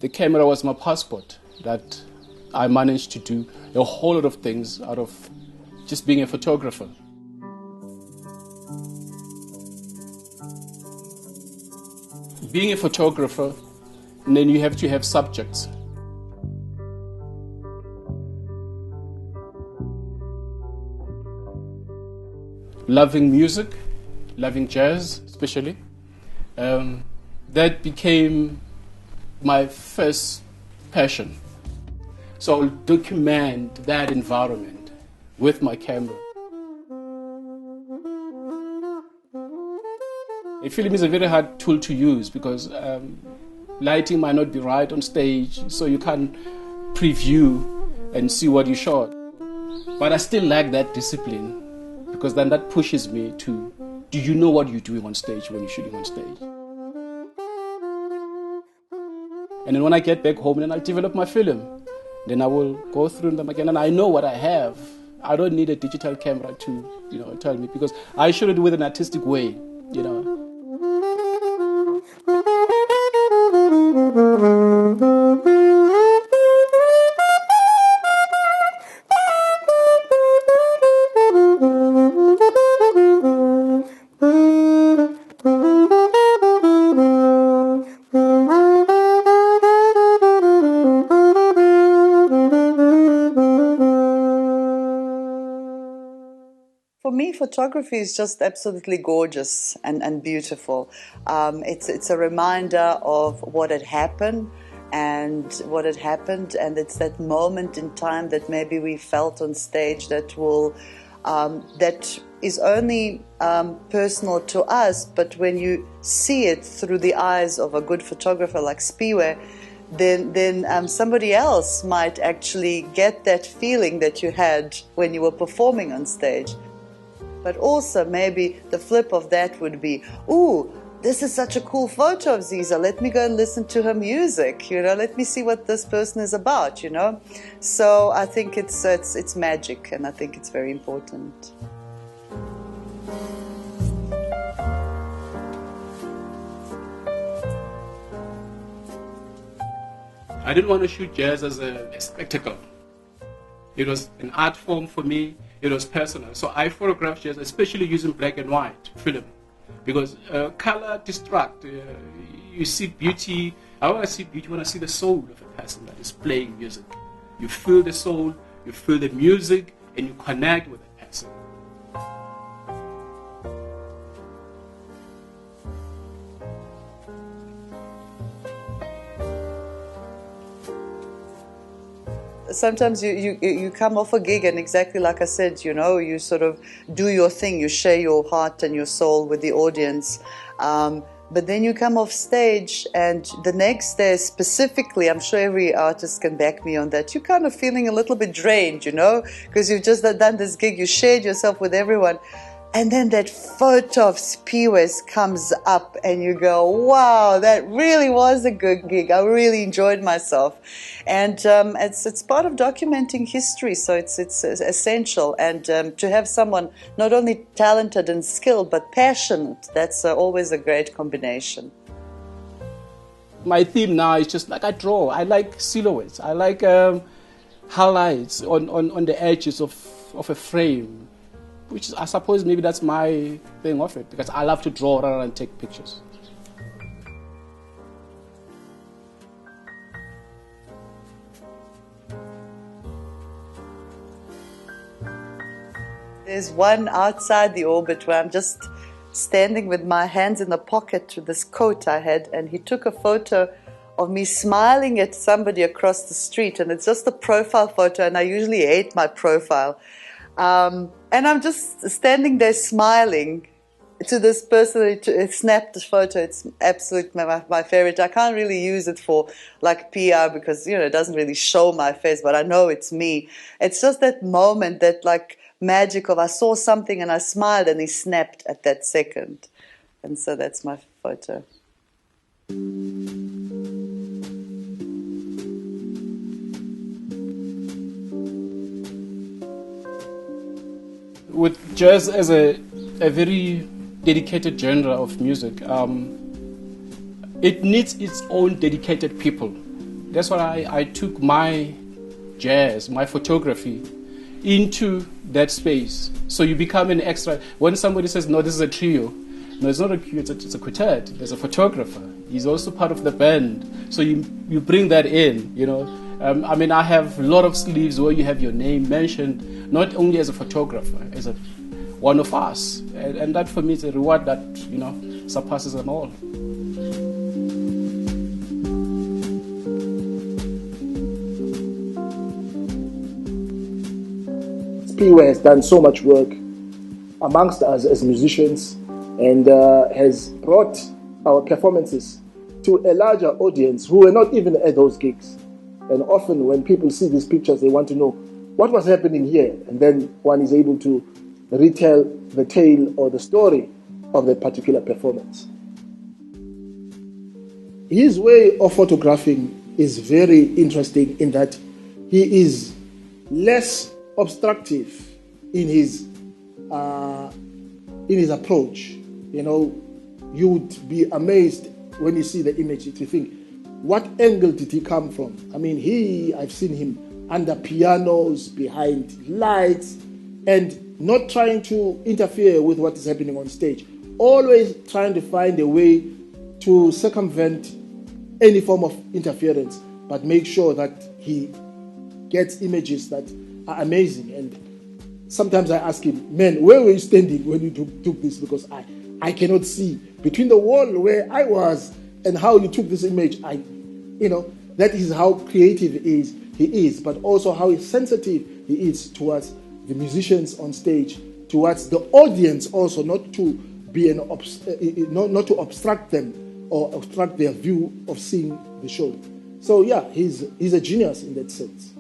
The camera was my passport, that I managed to do a whole lot of things out of just being a photographer. Being a photographer, and then you have to have subjects. Loving music, loving jazz especially, that became my first passion. So I'll document that environment with my camera. A film is a very hard tool to use because lighting might not be right on stage, so you can't preview and see what you shot. But I still like that discipline because then that pushes me to, do you know what you're doing on stage when you're shooting on stage? And then when I get back home, then I'll develop my film. Then I will go through them again, and I know what I have. I don't need a digital camera to, tell me, because I shoot it with an artistic way, For me, photography is just absolutely gorgeous and beautiful. It's a reminder of what had happened, and it's that moment in time that maybe we felt on stage that is only personal to us, but when you see it through the eyes of a good photographer like Spiwe, then somebody else might actually get that feeling that you had when you were performing on stage. But also maybe the flip of that would be, ooh, this is such a cool photo of Ziza. Let me go and listen to her music. Let me see what this person is about. So I think it's magic, and I think it's very important. I didn't want to shoot jazz as a spectacle. It was an art form for me. It was personal. So I photographed jazz, especially using black and white film, because color distracts. You see beauty. I want to see beauty when I see the soul of a person that is playing music. You feel the soul, you feel the music, and you connect with the person. Sometimes you come off a gig, and exactly like I said, you sort of do your thing, you share your heart and your soul with the audience. But then you come off stage, and the next day specifically, I'm sure every artist can back me on that, you're kind of feeling a little bit drained, because you've just done this gig, you shared yourself with everyone. And then that photo of Spiwe's comes up, and you go, wow, that really was a good gig. I really enjoyed myself. And it's part of documenting history, so it's essential. And to have someone not only talented and skilled, but passionate, that's always a great combination. My theme now is just like I draw. I like silhouettes. I like highlights on the edges of a frame, which I suppose maybe that's my thing of it, because I love to draw rather than take pictures. There's one outside the orbit where I'm just standing with my hands in the pocket with this coat I had, and he took a photo of me smiling at somebody across the street, and it's just a profile photo, and I usually hate my profile. And I'm just standing there smiling to this person who snapped the photo. It's absolutely my favorite. I can't really use it for like PR because, it doesn't really show my face, but I know it's me. It's just that moment, that like magic of I saw something and I smiled and he snapped at that second. And so that's my photo. With jazz as a very dedicated genre of music, it needs its own dedicated people that's why I took my jazz, my photography, into that space. So you become an extra. When somebody says, no, this is a trio, no, it's not a trio, it's a quartet. There's a photographer. He's also part of the band. So you bring that in, you know. I mean, I have a lot of sleeves where you have your name mentioned, not only as a photographer, as one of us. And that for me is a reward that, you know, surpasses them all. Spiwe has done so much work amongst us as musicians and has brought our performances to a larger audience who were not even at those gigs. And often when people see these pictures, they want to know what was happening here. And then one is able to retell the tale or the story of that particular performance. His way of photographing is very interesting in that he is less obstructive in his approach. You know, you would be amazed when you see the image to think, what angle did he come from? I mean, I've seen him under pianos, behind lights, and not trying to interfere with what is happening on stage. Always trying to find a way to circumvent any form of interference, but make sure that he gets images that are amazing. And sometimes I ask him, man, where were you standing when you took this? Because I cannot see between the wall where I was and how you took this image. That is how creative he is, but also how sensitive he is towards the musicians on stage, towards the audience also, not to be not to obstruct them or obstruct their view of seeing the show. So yeah, he's a genius in that sense.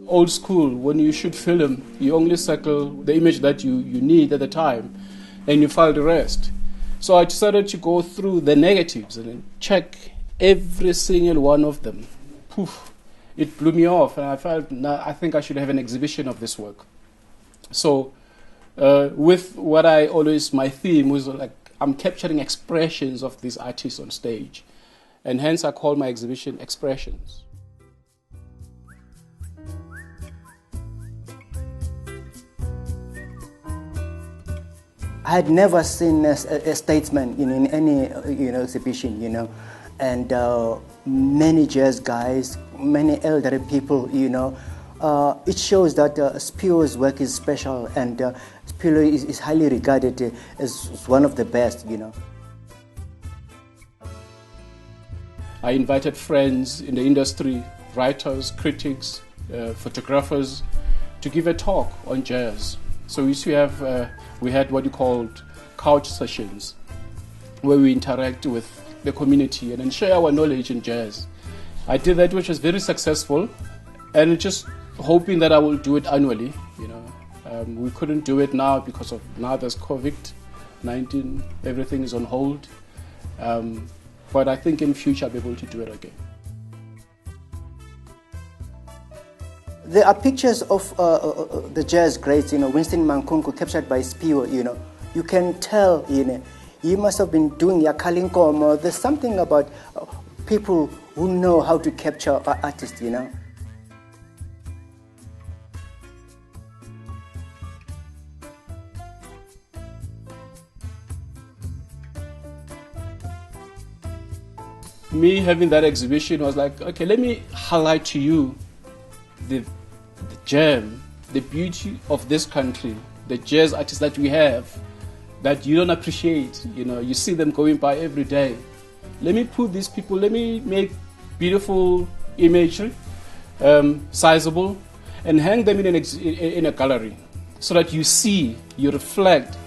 Old school, when you shoot film, you only circle the image that you need at the time, and you file the rest. So I decided to go through the negatives and then check every single one of them. Poof, it blew me off, and I felt, I think I should have an exhibition of this work. So with what my theme was like, I'm capturing expressions of these artists on stage, and hence I call my exhibition Expressions. I had never seen a statesman in any exhibition, and many jazz guys, many elderly people, it shows that Spiwe's work is special, and Spiwe is highly regarded as one of the best, I invited friends in the industry, writers, critics, photographers, to give a talk on jazz. So we had what you called couch sessions, where we interact with the community and then share our knowledge in jazz. I did that, which was very successful, and just hoping that I will do it annually. We couldn't do it now because now there's COVID-19, everything is on hold. But I think in future I'll be able to do it again. There are pictures of the jazz greats, Winston Mankunku, captured by Spiwe, You can tell, he must have been doing Yakalinkom. There's something about people who know how to capture artists, Me having that exhibition was like, okay, let me highlight to you the gem, the beauty of this country, the jazz artists that we have that you don't appreciate. You see them going by every day. Let me put these people, let me make beautiful imagery, sizable, and hang them in a gallery so that you reflect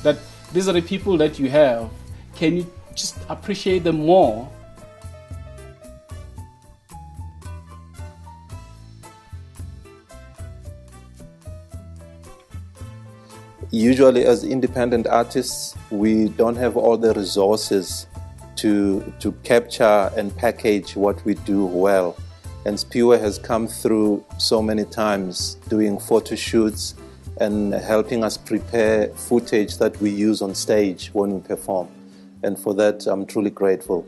that these are the people that you have. Can you just appreciate them more? Usually as independent artists, we don't have all the resources to capture and package what we do well. And Spiwe has come through so many times doing photo shoots and helping us prepare footage that we use on stage when we perform. and for that I'm truly grateful.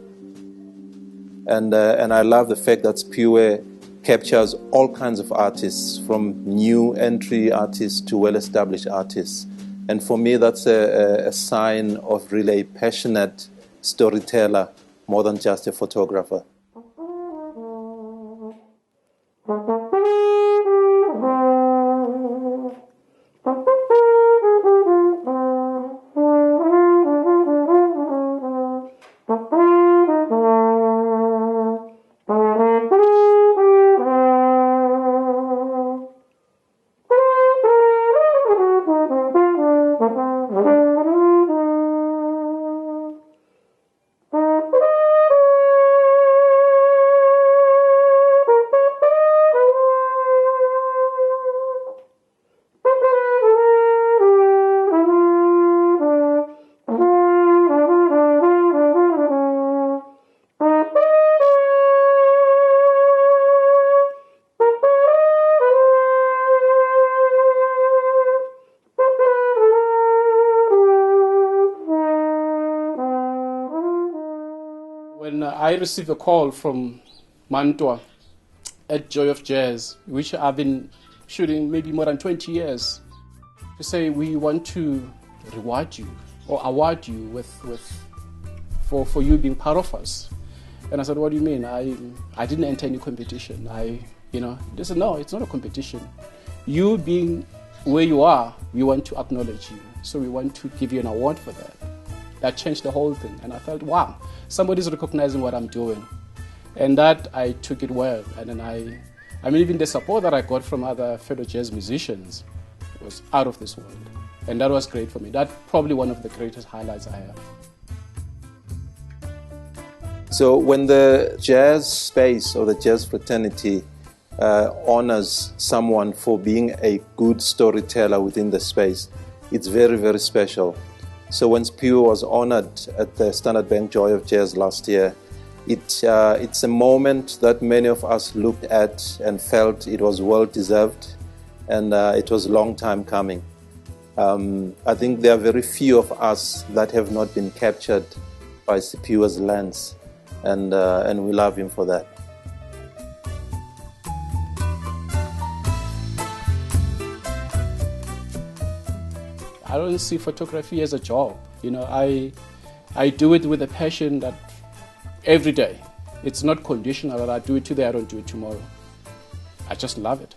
And I love the fact that Siphiwe captures all kinds of artists, from new entry artists to well-established artists. And for me, that's a sign of really a passionate storyteller more than just a photographer. When I received a call from Mantwa at Joy of Jazz, which I've been shooting maybe more than 20 years, to say we want to reward you or award you for you being part of us. And I said, what do you mean? I didn't enter any competition. They said, no, it's not a competition. You being where you are, we want to acknowledge you. So we want to give you an award for that. That changed the whole thing. And I felt, wow, somebody's recognizing what I'm doing. And that I took it well. And then even the support that I got from other fellow jazz musicians was out of this world. And that was great for me. That's probably one of the greatest highlights I have. So when the jazz space or the jazz fraternity honors someone for being a good storyteller within the space, it's very, very special. So when Siphiwe was honored at the Standard Bank Joy of Jazz last year, it's a moment that many of us looked at and felt it was well deserved, and it was a long time coming. I think there are very few of us that have not been captured by Siphiwe's lens, and we love him for that. I don't see photography as a job. I do it with a passion that every day. It's not conditional that I do it today, I don't do it tomorrow. I just love it.